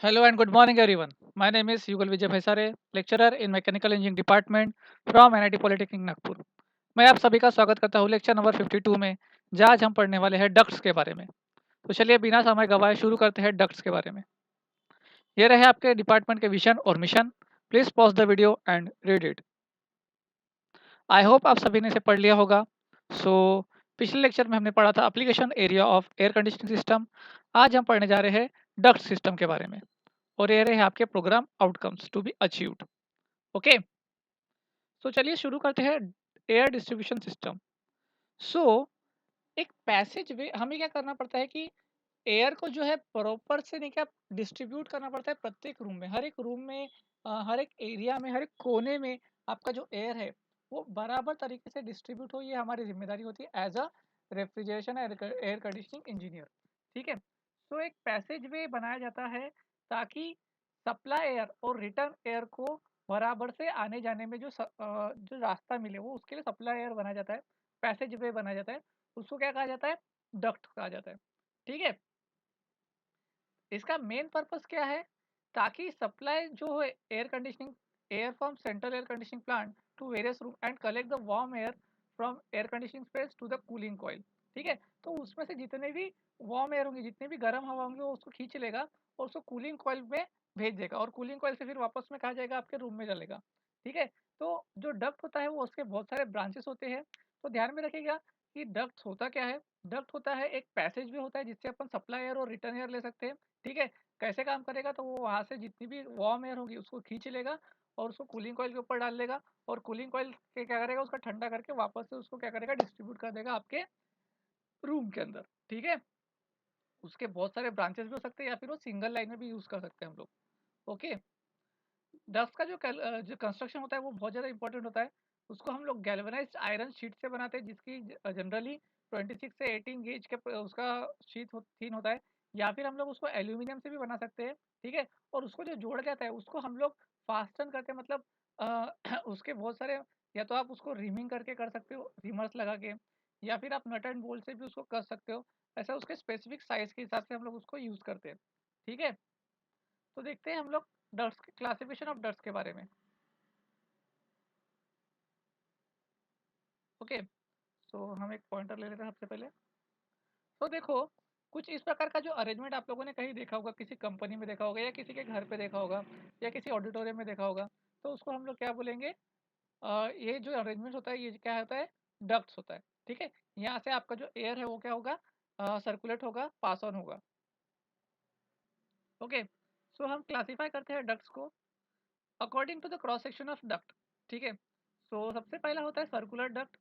Hello and good morning, everyone. My name is Yugal Vijay Bhaisare, lecturer in Mechanical Engineering Department from NIT Polytechnic Nagpur. मैं आप सभी का स्वागत करता हूँ लेक्चर नंबर 52 में, जहाँ आज हम पढ़ने वाले हैं डक्ट्स के बारे में। तो चलिए बिना समय गवाए शुरू करते हैं डक्ट्स के बारे में। ये रहे आपके डिपार्टमेंट के विजन और mission. Please pause the video and read it. I hope आप सभी ने इसे पढ़ लिया होगा। सो पिछले लेक्चर में हमने पढ़ा था application area of air conditioning system. आज हम पढ़ने जा रहे हैं डक्ट सिस्टम के बारे में, और ये रहे आपके programme outcomes to be achieved. Okay, तो चलिए शुरू करते हैं एयर डिस्ट्रीब्यूशन सिस्टम। सो एक पैसेज वे हमें क्या करना पड़ता है कि एयर को जो है प्रॉपर से नहीं क्या डिस्ट्रीब्यूट करना पड़ता है प्रत्येक रूम में, हर एक रूम में, हर एक एरिया में, हर एक कोने में आपका जो एयर है वो बराबर तरीके से डिस्ट्रीब्यूट हो। ये हमारी जिम्मेदारी होती है as a refrigeration air conditioning engineer. ठीक है, तो एक पैसेज वे बनाया जाता है ताकि सप्लाई एयर और रिटर्न एयर को बराबर से आने जाने में जो रास्ता मिले, वो उसके लिए सप्लाई एयर बनाया जाता है, पैसेज वे बनाया जाता है। उसको क्या कहा जाता है? डक्ट कहा जाता है। ठीक है, इसका मेन पर्पस क्या है? ताकि सप्लाई जो है air conditioning air from central air conditioning plant to various room and collect the warm air from air conditioning space to the cooling coil. ठीक है, तो उसमें से जितने भी वार्म एयर होंगे, जितने भी गर्म हवा होंगे, वो उसको खींच लेगा और उसको कूलिंग कॉइल में भेज देगा, और कूलिंग कॉइल से फिर वापस में कहा जाएगा आपके रूम में डालेगा। ठीक है, तो जो डक्ट होता है वो उसके बहुत सारे ब्रांचेस होते हैं। तो ध्यान में रखिएगा कि डक्ट होता क्या है। डक्ट होता है एक पैसेज भी होता है जिससे अपन सप्लाई एयर और रिटर्न एयर ले सकते हैं। ठीक है, कैसे काम करेगा? तो वो वहाँ से जितनी भी वार्म एयर होगी उसको खींच लेगा और उसको कूलिंग कॉइल के ऊपर डाल देगा, और कूलिंग कॉइल के क्या करेगा, उसका ठंडा करके वापस से उसको क्या करेगा, डिस्ट्रीब्यूट कर देगा आपके रूम के अंदर। ठीक है, उसके बहुत सारे ब्रांचेस भी हो सकते हैं या फिर वो सिंगल लाइन में भी यूज कर सकते हैं हम लोग। ओके, डस्ट का जो कंस्ट्रक्शन होता है वो बहुत ज़्यादा इंपॉर्टेंट होता है। उसको हम लोग गैल्वेनाइज्ड आयरन शीट से बनाते हैं, जिसकी जनरली 26 से 18 गेज के उसका शीट थीन होता है, या फिर हम लोग उसको एल्यूमिनियम से भी बना सकते हैं। ठीक है, और उसको जो जोड़ा जाता है उसको हम लोग फास्टन करते हैं, मतलब उसके बहुत सारे, या तो आप उसको रिमिंग करके कर सकते हो, रिमर्स लगा के, या फिर आप नट एंड बोल्ट से भी उसको कर सकते हो। ऐसा उसके स्पेसिफिक साइज के हिसाब से हम लोग उसको यूज़ करते हैं। ठीक है, तो देखते हैं हम लोग डस्ट क्लासिफिकेशन ऑफ डस्ट के बारे में। ओके, तो हम एक पॉइंटर ले लेते हैं सबसे पहले। तो देखो, कुछ इस प्रकार का जो अरेंजमेंट आप लोगों ने कहीं देखा होगा, किसी कंपनी में देखा होगा, या किसी के घर पे देखा होगा, या किसी ऑडिटोरियम में देखा होगा। तो उसको हम लोग क्या बोलेंगे? ये जो अरेंजमेंट होता है ये क्या होता है? डक्ट्स होता है। ठीक है, यहाँ से आपका जो एयर है वो क्या होगा? सर्कुलेट होगा, पास ऑन होगा। ओके, सो हम क्लासीफाई करते हैं डक्ट्स को according to the cross section of duct. ठीक है, सो सबसे पहला होता है सर्कुलर डक्ट।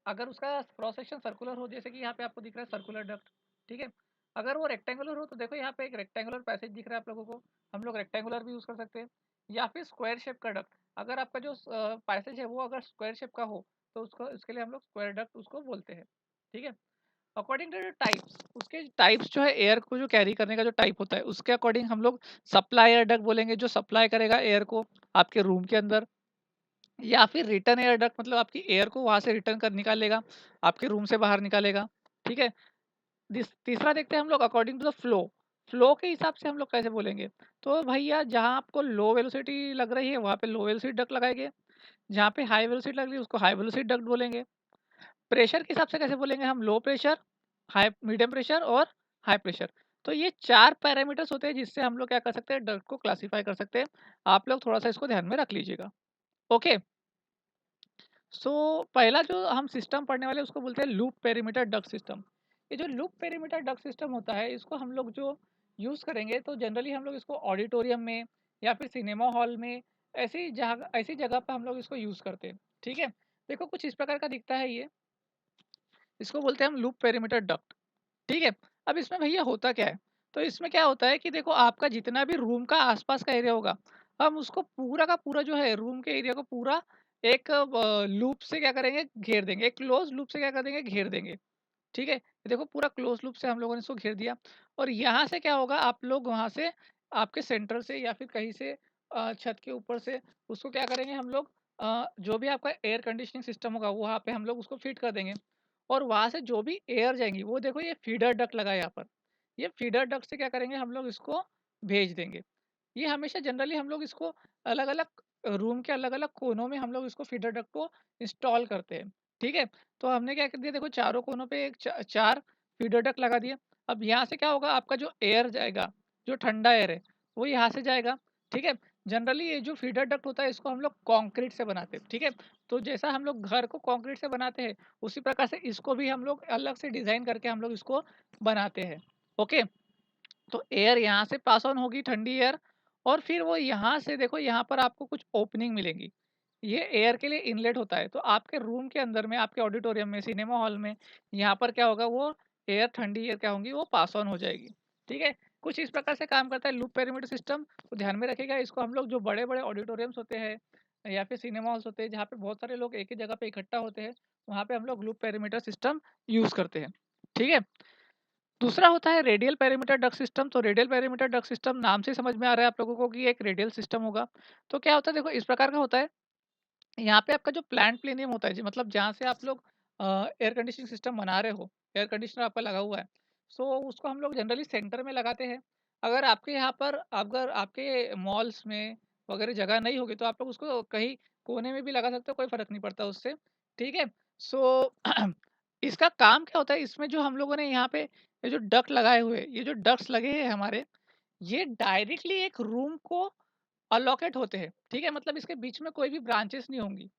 अगर उसका क्रॉस सेक्शन सर्कुलर हो, जैसे कि यहाँ पे आपको दिख रहा है सर्कुलर डक्ट। ठीक है, अगर वो रेक्टेंगुलर हो तो देखो यहाँ पे एक रेक्टेंगुलर पैसेज दिख रहा है आप लोगों को, हम लोग रेक्टेंगुलर भी यूज़ कर सकते हैं, या फिर स्क्वायर शेप का डक्ट। अगर आपका जो पैसेज है वो अगर स्क्वायर शेप का हो तो उसको इसके लिए हम लोग स्क्वायर डक्ट उसको बोलते हैं। ठीक है, अकॉर्डिंग टू टाइप्स, उसके टाइप्स जो है एयर को जो कैरी करने का जो टाइप होता है उसके अकॉर्डिंग हम लोग सप्लाई एयर डक्ट बोलेंगे, जो सप्लाई करेगा एयर को आपके रूम के अंदर, या फिर रिटर्न एयर डक्ट मतलब आपकी एयर को वहाँ से रिटर्न कर निकालेगा, आपके रूम से बाहर निकालेगा। ठीक है, तीसरा देखते हैं हम लोग according to the flow. Flow के हिसाब से हम लोग कैसे बोलेंगे? तो भैया जहाँ आपको लो वेलोसिटी लग रही है वहाँ पे लो वेलोसिटी डक्ट लगाएंगे, जहाँ पे हाई वेलोसिटी लग रही है उसको हाई वेलोसिटी डक्ट बोलेंगे। प्रेशर के हिसाब से कैसे बोलेंगे हम? Low pressure, high medium pressure और हाई प्रेशर। तो ये 4 पैरामीटर्स होते हैं जिससे हम लोग क्या कर सकते हैं, डक्ट को क्लासिफाई कर सकते हैं। आप लोग थोड़ा सा इसको ध्यान में रख लीजिएगा। ओके, सो पहला जो हम सिस्टम पढ़ने वाले हैं उसको बोलते हैं लूप पेरीमीटर डक्ट सिस्टम। ये जो लूप पेरीमीटर डक्ट सिस्टम होता है इसको हम लोग जो यूज़ करेंगे, तो जनरली हम लोग इसको ऑडिटोरियम में या फिर सिनेमा हॉल में, ऐसी जगह पर हम लोग इसको यूज़ करते हैं। ठीक है, देखो कुछ इस प्रकार का दिखता है ये, इसको बोलते हैं हम लूप पेरीमीटर डक्ट। ठीक है, अब इसमें भैया होता क्या है? तो इसमें क्या होता है कि देखो आपका जितना भी रूम का आसपास का एरिया होगा, हम उसको पूरा का पूरा जो है रूम के एरिया को पूरा एक लूप से क्या करेंगे, घेर देंगे, एक क्लोज लूप से क्या कर देंगे, घेर देंगे। ठीक है, ये देखो पूरा क्लोज लूप से हम लोगों ने इसको घेर दिया, और यहाँ से क्या होगा, आप लोग वहाँ से आपके सेंटर से या फिर कहीं से छत के ऊपर से उसको क्या करेंगे हम लोग, जो भी आपका एयर कंडीशनिंग सिस्टम होगा वहाँ पे हम लोग उसको फिट कर देंगे, और वहाँ से जो भी एयर जाएंगी वो देखो ये फीडर डक्ट लगा है यहाँ पर, ये फीडर डक्ट से क्या करेंगे हम लोग इसको भेज देंगे। ये हमेशा जनरली हम लोग इसको अलग-अलग रूम के अलग-अलग कोनों में हम लोग इसको फीडर डक्ट को इंस्टॉल करते हैं, ठीक है? तो हमने क्या कर दिया, देखो चारों कोनों पे 4 फीडर डक्ट लगा दिए। अब यहाँ से क्या होगा, आपका जो एयर जाएगा, जो ठंडा एयर है, वो यहाँ से जाएगा, ठीक है? जनरली ये जो फीडर डक्ट होता है इसको हम लोग कंक्रीट से बनाते हैं, ठीक है? तो जैसा हम लोग घर को कंक्रीट से बनाते हैं, उसी प्रकार से इसको भी हम लोग अलग से डिज़ाइन करके हम लोग इसको बनाते हैं, ओके? तो एयर यहाँ से पास ऑन होगी, ठंडी एयर, और फिर वो यहाँ से देखो, यहाँ पर आपको कुछ ओपनिंग मिलेंगी। ये एयर के लिए इनलेट होता है। तो आपके रूम के अंदर में, आपके ऑडिटोरियम में, सिनेमा हॉल में, यहाँ पर क्या होगा, वो एयर, ठंडी एयर क्या होंगी, वो पास ऑन हो जाएगी, ठीक है? कुछ इस प्रकार से काम करता है लूप पेरीमीटर सिस्टम। तो ध्यान में रखिएगा इसको, हम लोग जो बड़े-बड़े ऑडिटोरियम्स होते हैं या फिर सिनेमा हॉल्स होते हैं, जहाँ पे बहुत सारे लोग एक ही जगह पे इकट्ठा होते हैं, वहाँ पे हम लोग लूप पेरीमीटर सिस्टम यूज़ करते हैं, ठीक है? दूसरा होता है रेडियल पेरीमीटर डक्ट सिस्टम। तो रेडियल पेरीमीटर डक्ट सिस्टम नाम से समझ में आ रहा है आप लोगों को कि एक रेडियल सिस्टम होगा। तो क्या होता है, देखो इस प्रकार का होता है। यहाँ पे आपका जो प्लांट प्लेनियम होता है जी, मतलब जहाँ से आप लोग एयर कंडीशनिंग सिस्टम बना रहे हो, एयर कंडीशनर आपका लगा हुआ है, सो उसको हम लोग जनरली सेंटर में लगाते हैं। अगर आपके यहाँ पर, अगर आपके मॉल्स में वगैरह जगह नहीं होगी, तो आप लोग उसको कहीं कोने में भी लगा सकते हो, कोई फ़र्क नहीं पड़ता उससे, ठीक है? सो इसका काम क्या होता है, इसमें जो हम लोगों ने यहाँ पे ये जो डक्ट लगाए हुए हैं, ये जो डक्ट्स लगे हैं हमारे, ये डायरेक्टली एक रूम को अलोकेट होते हैं, ठीक है? मतलब इसके बीच में कोई भी ब्रांचेस नहीं होंगी।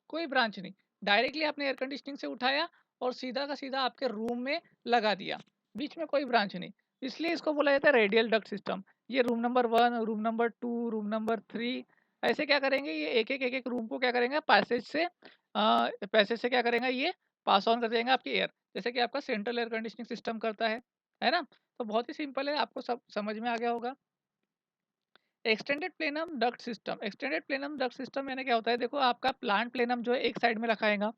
कोई ब्रांच नहीं, डायरेक्टली आपने एयर कंडीशनिंग से उठाया और सीधा का सीधा आपके रूम में लगा दिया, बीच में कोई ब्रांच नहीं। इसलिए इसको बोला जाता है रेडियल डक्ट सिस्टम। ये room number 1, room number 2, room number 3, ऐसे क्या करेंगे, ये एक-एक रूम को क्या करेंगे, पैसेज से क्या करेंगे, ये पास ऑन कर देंगे आपकी एयर, जैसे कि आपका सेंट्रल एयर कंडीशनिंग सिस्टम करता है ना? तो बहुत ही सिंपल है, आपको सब समझ में आ गया होगा। एक्सटेंडेड प्लेनम डक्ट सिस्टम यानी क्या होता है, देखो आपका प्लांट प्लेनम जो है एक साइड में रखाएगा,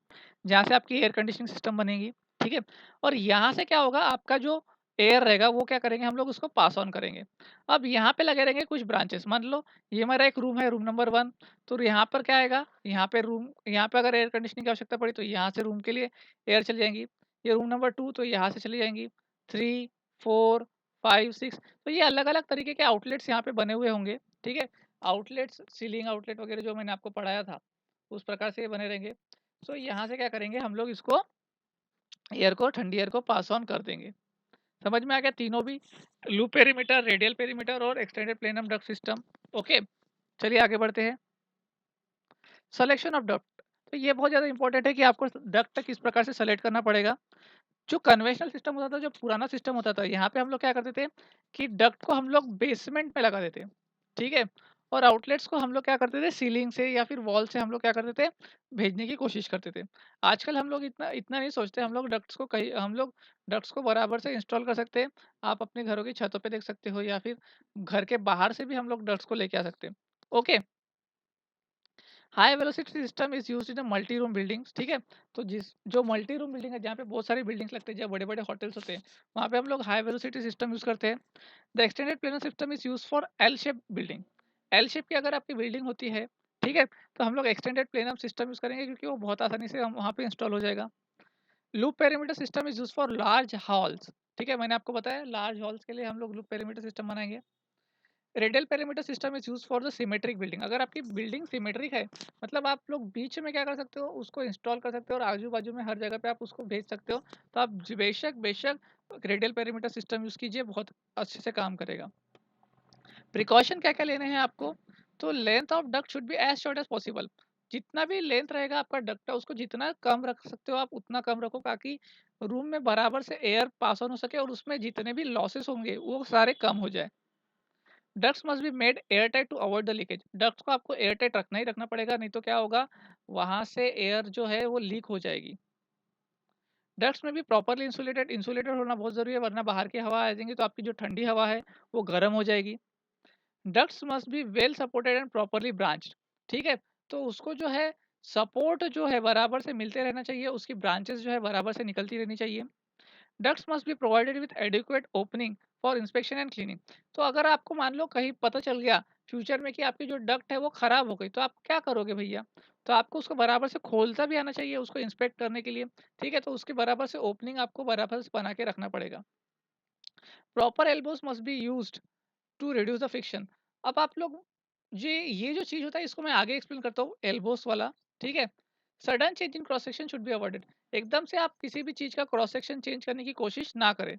जहाँ से आपकी एयर कंडीशनिंग सिस्टम बनेगी, ठीक है? और यहाँ से क्या होगा, आपका जो एयर रहेगा वो क्या करेंगे, हम लोग उसको पास ऑन करेंगे। अब यहाँ पे लगे रहेंगे कुछ ब्रांचेस, मान लो ये हमारा एक रूम है, रूम नंबर 1। तो यहाँ पर क्या आएगा, यहाँ पे अगर एयर कंडीशनिंग की आवश्यकता पड़ी, तो यहाँ से रूम के लिए एयर चली जाएंगी। ये रूम नंबर 2, तो यहाँ से चली जाएंगी। 3, 4, 5, 6, तो ये अलग-अलग तरीके के आउटलेट्स यहाँ पे बने हुए होंगे, ठीक है? आउटलेट्स, सीलिंग आउटलेट वगैरह जो मैंने आपको पढ़ाया था, उस प्रकार से ये बने रहेंगे। सो यहाँ से क्या करेंगे, हम लोग इसको एयर को, ठंडी एयर को पास ऑन कर देंगे। समझ में आ गया तीनों भी, लूप पेरीमीटर, रेडियल पेरीमीटर और extended plenum duct system. Okay, चलिए आगे बढ़ते हैं। सिलेक्शन ऑफ डक्ट, तो ये बहुत ज़्यादा इंपॉर्टेंट है कि आपको डक्ट किस प्रकार से सेलेक्ट करना पड़ेगा। जो कन्वेंशनल सिस्टम होता था, जो पुराना सिस्टम होता था, यहाँ पे हम लोग क्या करते थे कि डक्ट को हम लोग बेसमेंट में लगा देते, ठीक है? और आउटलेट्स को हम लोग क्या करते थे, सीलिंग से या फिर वॉल से हम लोग क्या करते थे, भेजने की कोशिश करते थे। आजकल हम लोग इतना इतना नहीं सोचते, हम लोग डक्ट्स को बराबर से इंस्टॉल कर सकते हैं। आप अपने घरों की छतों पे देख सकते हो, या फिर घर के बाहर से भी हम लोग डक्ट्स को लेके आ सकते हैं। Okay. High velocity system is used in a multi room buildings, ठीक है? तो जिस जो मल्टी रूम बिल्डिंग है, जहाँ पे बहुत सारी बिल्डिंग्स लगते हैं, जहाँ बड़े बड़े होटल्स होते हैं, वहाँ पे हम लोग हाई वेलोसिटी सिस्टम यूज करते हैं। The extended planar system is use for L shape building. L shape की अगर आपकी बिल्डिंग होती है, ठीक है, तो हम लोग एक्सटेंडेड प्लेनर सिस्टम यूज करेंगे, क्योंकि वो बहुत आसानी से हम वहाँ पे इंस्टॉल हो जाएगा। Loop perimeter system is use for large halls, ठीक है, मैंने आपको बताया लार्ज हॉल्स के लिए हम लोग लूप पेरीमीटर सिस्टम बनाएंगे। Radial perimeter system is use for the symmetric building. अगर आपकी बिल्डिंग सिमेट्रिक है, मतलब आप लोग बीच में क्या कर सकते हो, उसको इंस्टॉल कर सकते हो, और आजू बाजू में हर जगह पे आप उसको भेज सकते हो, तो आप बेशक बेशक रेडियल पेरीमीटर सिस्टम यूज कीजिए, बहुत अच्छे से काम करेगा। प्रिकॉशन क्या क्या लेने हैं आपको, तो length of duct should be as short as possible. जितना भी लेंथ रहेगा आपका डक्ट का, उसको जितना कम रख सकते हो आप उतना कम रखो, ताकि रूम में बराबर से एयर पास ऑन हो सके, और उसमें जितने भी लॉसेस होंगे वो सारे कम हो जाए। Ducts must be made air tight to avoid the leakage. Ducts को आपको एयर टाइट रखना ही रखना पड़ेगा, नहीं तो क्या होगा, वहां से एयर जो है वो लीक हो जाएगी। डक्ट्स में भी प्रॉपरली इंसुलेटेड इंसुलेटेड होना बहुत जरूरी है, वरना बाहर की हवा आ जाएंगी तो आपकी जो ठंडी हवा है वो गर्म हो जाएगी। Ducts must be well supported and properly branched, ठीक है? तो उसको जो है सपोर्ट जो है बराबर से मिलते रहना चाहिए, उसकी ब्रांचेस जो है बराबर से निकलती रहनी चाहिए। Ducts must be provided with adequate opening for inspection and cleaning. तो अगर आपको मान लो कहीं पता चल गया फ्यूचर में कि आपकी जो डक्ट है वो खराब हो गई, तो आप क्या करोगे भैया? तो आपको उसको बराबर से खोलता भी आना चाहिए उसको इंस्पेक्ट करने के लिए, ठीक है? तो उसके बराबर से ओपनिंग आपको बराबर से बना के रखना पड़ेगा। Proper elbows must be used to reduce the friction. अब आप लोग ये जो चीज़ होता है इसको मैं आगे एक्सप्लेन करता हूँ, एल्बोस वाला, ठीक है। Sudden change in cross section should be avoided. एकदम से आप किसी भी चीज़ का क्रॉस सेक्शन चेंज करने की कोशिश ना करें।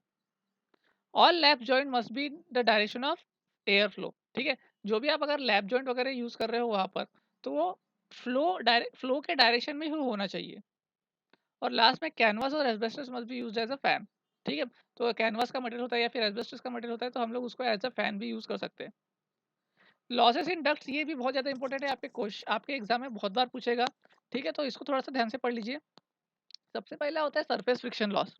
All lap joint must be the direction of air flow, ठीक है। जो भी आप अगर लैप जॉइंट वगैरह यूज़ कर रहे हो वहाँ पर, तो वो फ्लो के डायरेक्शन में ही होना चाहिए। और लास्ट में कैनवास और asbestos must be used as a fan, ठीक है। तो कैनवास का मटेरियल होता है या फिर एस्बेस्टस का मटेरियल होता है, तो हम लोग उसको एज अ फैन भी यूज़ कर सकते हैं। लॉसेस इन डक्ट्स, ये भी बहुत ज़्यादा इंपॉर्टेंट है, आपके एग्जाम में बहुत बार पूछेगा, ठीक है। तो इसको थोड़ा सा ध्यान से पढ़ लीजिए। सबसे पहला होता है सरफेस फ्रिक्शन लॉस।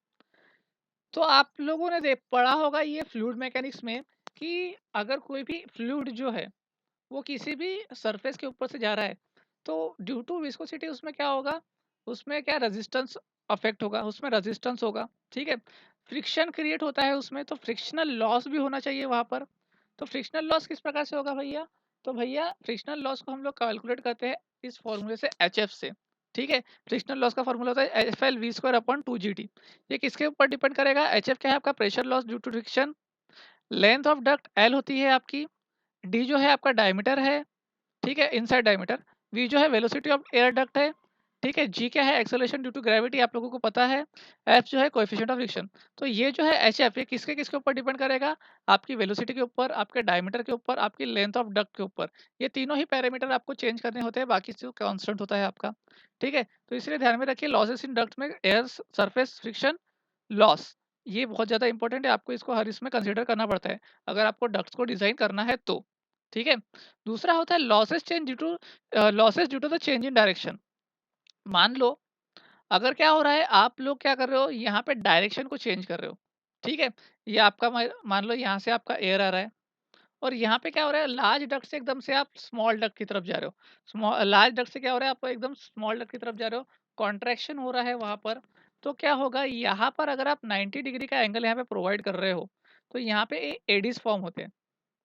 तो आप लोगों ने पढ़ा होगा ये फ्लूइड मैकेनिक्स में कि अगर कोई भी फ्लूइड जो है वो किसी भी सरफेस के ऊपर से जा रहा है, तो ड्यू टू विस्कोसिटी उसमें क्या होगा, उसमें क्या रेजिस्टेंस अफेक्ट होगा, उसमें रेजिस्टेंस होगा, ठीक है। फ्रिक्शन क्रिएट होता है उसमें, तो फ्रिक्शनल लॉस भी होना चाहिए वहाँ पर। तो फ्रिक्शनल लॉस किस प्रकार से होगा भैया, तो भैया फ्रिक्शनल लॉस को हम लोग कैलकुलेट करते हैं इस फॉर्मूले से, एच एफ से, ठीक है। फ्रिक्शनल लॉस का फॉर्मूला होता है F L V square upon two G T. ये किसके ऊपर डिपेंड करेगा, एच एफ क्या है आपका pressure loss due to friction, length of duct L होती है आपकी, डी जो है आपका डायमीटर है, ठीक है, इनसाइड डायमीटर। वी जो है वेलोसिटी ऑफ एयर डक्ट है, ठीक है। जी क्या है, एक्सेलरेशन ड्यू टू ग्रेविटी, आप लोगों को पता है। एफ जो है कोएफिशिएंट ऑफ फ्रिक्शन। तो ये जो है एच एफ, ये किसके किसके ऊपर डिपेंड करेगा, आपकी वेलोसिटी के ऊपर, आपके डायमीटर के ऊपर, आपकी लेंथ ऑफ डक्ट के ऊपर। ये तीनों ही पैरामीटर आपको चेंज करने होते हैं, बाकी जो कांस्टेंट होता है आपका, ठीक है। तो इसलिए ध्यान में रखिए लॉसेस इन डक्ट में एयर सरफेस फ्रिक्शन लॉस, ये बहुत ज़्यादा इंपॉर्टेंट है, आपको इसको हर इसमें कंसीडर करना पड़ता है अगर आपको डक्ट्स को डिज़ाइन करना है तो, ठीक है। दूसरा होता है losses due to the change in direction. मान लो अगर क्या हो रहा है, आप लोग क्या कर रहे हो, यहाँ पे डायरेक्शन को चेंज कर रहे हो, ठीक है। ये आपका मान लो यहाँ से आपका एयर आ रहा है, और यहाँ पे क्या हो रहा है, लार्ज डक्ट से एकदम से आप स्मॉल डक्ट की तरफ जा रहे हो, लार्ज डक्ट से क्या हो रहा है, आप एकदम स्मॉल डक्ट की तरफ जा रहे हो, कॉन्ट्रैक्शन हो रहा है वहाँ पर। तो क्या होगा, यहाँ पर अगर आप 90 डिग्री का एंगल यहाँ पे प्रोवाइड कर रहे हो, तो यहाँ पे एडीज फॉर्म होते हैं,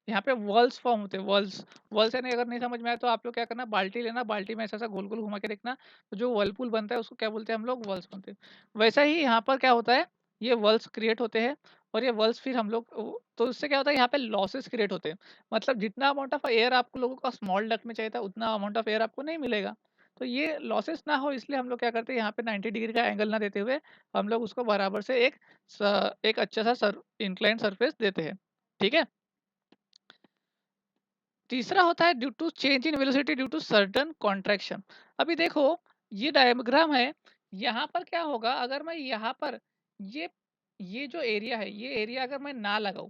यहाँ पे वर्ल्स फॉर्म होते हैं, वर्ल्स। वर्ल्स यानी अगर नहीं समझ में आए तो आप लोग क्या करना, बाल्टी लेना, बाल्टी में ऐसा ऐसा गोल गोल घुमा के देखना, तो जो वर्लपूल बनता है उसको क्या बोलते हैं हम लोग, वर्ल्स बनते हैं। वैसा ही यहाँ पर क्या होता है, ये वर्ल्स क्रिएट होते हैं, और ये वर्ल्स फिर हम लोग तो इससे क्या होता है, यहाँ पे लॉसेस क्रिएट होते हैं। मतलब जितना अमाउंट ऑफ एयर आपको लोगों को स्मॉल डक्ट में चाहिए था, उतना अमाउंट ऑफ एयर आपको नहीं मिलेगा। तो ये लॉसेस ना हो इसलिए हम लोग क्या करते हैं, यहाँ पे 90 डिग्री का एंगल ना देते हुए हम लोग उसको बराबर से एक अच्छा सा इंक्लाइन सरफेस देते हैं, ठीक है। तीसरा होता है due to change in velocity due to certain contraction. अभी देखो ये डायग्राम है, यहाँ पर क्या होगा, अगर मैं यहाँ पर ये ये जो एरिया है, ये एरिया अगर मैं ना लगाऊं,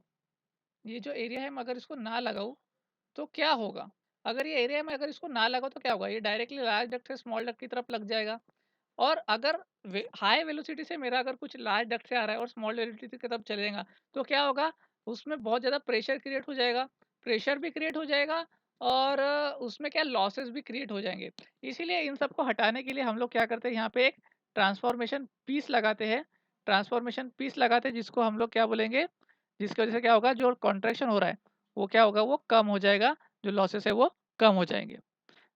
ये जो एरिया है मैं अगर इसको ना लगाऊं, तो क्या होगा, अगर ये एरिया में अगर इसको ना लगाओ तो क्या होगा, ये डायरेक्टली लार्ज डक्ट से स्मॉल डक्ट की तरफ लग जाएगा। और अगर हाई वेलोसिटी से मेरा अगर कुछ लार्ज डक्ट से आ रहा है और स्मॉल वेलोसिटी की तरफ चलेगा, तो क्या होगा, उसमें बहुत ज़्यादा प्रेशर क्रिएट हो जाएगा, प्रेशर भी क्रिएट हो जाएगा, और उसमें क्या लॉसेस भी क्रिएट हो जाएंगे। इसीलिए इन सबको हटाने के लिए हम लोग क्या करते हैं, यहाँ पे एक ट्रांसफॉर्मेशन पीस लगाते हैं, ट्रांसफॉर्मेशन पीस लगाते हैं, जिसको हम लोग क्या बोलेंगे, जिसकी वजह से क्या होगा, जो कॉन्ट्रैक्शन हो रहा है वो क्या होगा, वो कम हो जाएगा, जो लॉसेस है वो कम हो जाएंगे।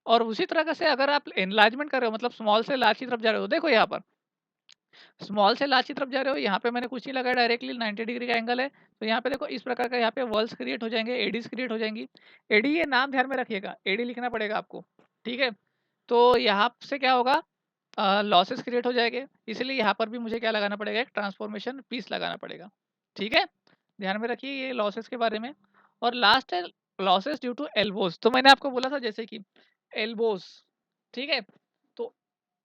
और उसी तरह का से अगर आप एनलार्जमेंट कर रहे हो, मतलब स्मॉल से लार्ज की तरफ जा रहे हो, देखो यहाँ पर स्मॉल से लार्ज की तरफ जा रहे हो, यहाँ पे मैंने कुछ नहीं लगाया, डायरेक्टली 90 डिग्री का एंगल है। तो यहाँ पे देखो इस प्रकार का यहाँ पे वर्ल्स क्रिएट हो जाएंगे, एडीज क्रिएट हो जाएंगी। एडी ये नाम ध्यान में रखिएगा, एडी लिखना पड़ेगा आपको, ठीक है। तो यहाँ से क्या होगा, लॉसेस क्रिएट हो जाएंगे, इसलिए यहाँ पर भी मुझे क्या लगाना पड़ेगा, एक ट्रांसफॉर्मेशन पीस लगाना पड़ेगा, ठीक है। ध्यान में रखिए ये लॉसेस के बारे में। और लास्ट है लॉसेस ड्यू टू एल्बोज। तो मैंने आपको बोला था जैसे कि एल्बोज, ठीक है। तो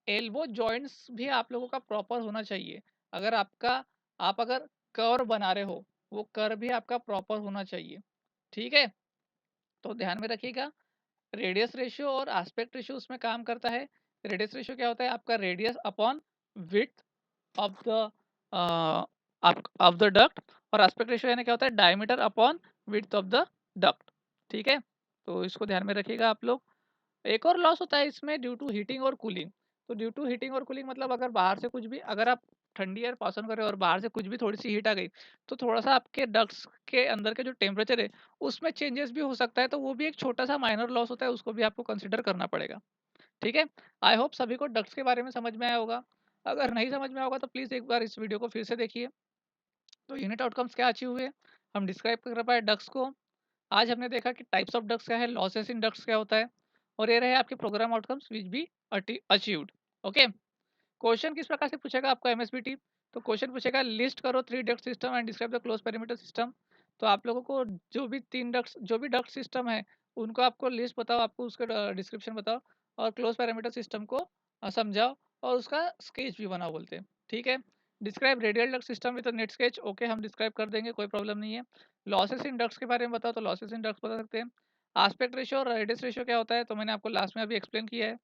एल्बो जॉइंट्स भी आप लोगों का प्रॉपर होना चाहिए। अगर आप अगर कर्व बना रहे हो, वो कर्व भी आपका प्रॉपर होना चाहिए, ठीक है। तो ध्यान में रखिएगा, रेडियस रेशियो और एस्पेक्ट रेशियो उसमें काम करता है। रेडियस रेशियो क्या होता है, आपका radius upon width of the of the duct, और एस्पेक्ट रेशियो यानी क्या होता है, diameter upon width of the duct, ठीक है। तो इसको ध्यान में रखिएगा आप लोग। एक और लॉस होता है इसमें ड्यू टू हीटिंग और कूलिंग। तो ड्यू टू हीटिंग और कूलिंग मतलब अगर बाहर से कुछ भी, अगर आप ठंडी एयर पास ऑन कर रहे हो और बाहर से कुछ भी थोड़ी सी हीट आ गई, तो थोड़ा सा आपके डक्ट्स के अंदर के जो टेम्परेचर है उसमें चेंजेस भी हो सकता है, तो वो भी एक छोटा सा माइनर लॉस होता है, उसको भी आपको कंसिडर करना पड़ेगा, ठीक है। आई होप सभी को डक्ट्स के बारे में समझ में आया होगा। अगर नहीं समझ में आया होगा तो प्लीज़ एक बार इस वीडियो को फिर से देखिए। तो यूनिट आउटकम्स क्या अचीव हुए, हम डिस्क्राइब कर पाए डक्ट्स को, आज हमने देखा कि टाइप्स ऑफ डक्ट्स क्या है, लॉसेस इन डक्ट्स क्या होता है, और ये रहे आपके programme outcomes which be achieved. Okay, question किस प्रकार से पूछेगा आपको एमएसबीटी, तो क्वेश्चन पूछेगा लिस्ट करो 3 duct system and describe the close perimeter system. तो आप लोगों को जो भी डक्ट सिस्टम है उनको आपको लिस्ट बताओ, आपको उसका डिस्क्रिप्शन बताओ, और क्लोज पैरामीटर सिस्टम को समझाओ, और उसका स्केच भी बनाओ बोलते हैं। ठीक है, describe radial duct system with net sketch. Okay, हम डिस्क्राइब कर देंगे, कोई प्रॉब्लम नहीं है। लॉसेस इन डक्ट्स के बारे में बताओ, तो लॉसेस इन डक्ट्स बता सकते हैं। आस्पेक्ट रेशियो और रेडियस रेशियो क्या होता है, तो मैंने आपको लास्ट में अभी एक्सप्लेन किया है।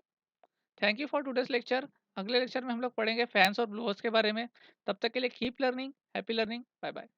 Thank you for today's lecture. अगले लेक्चर में हम लोग पढ़ेंगे फैंस और ब्लोअर्स के बारे में। तब तक के लिए keep learning, happy learning, bye bye.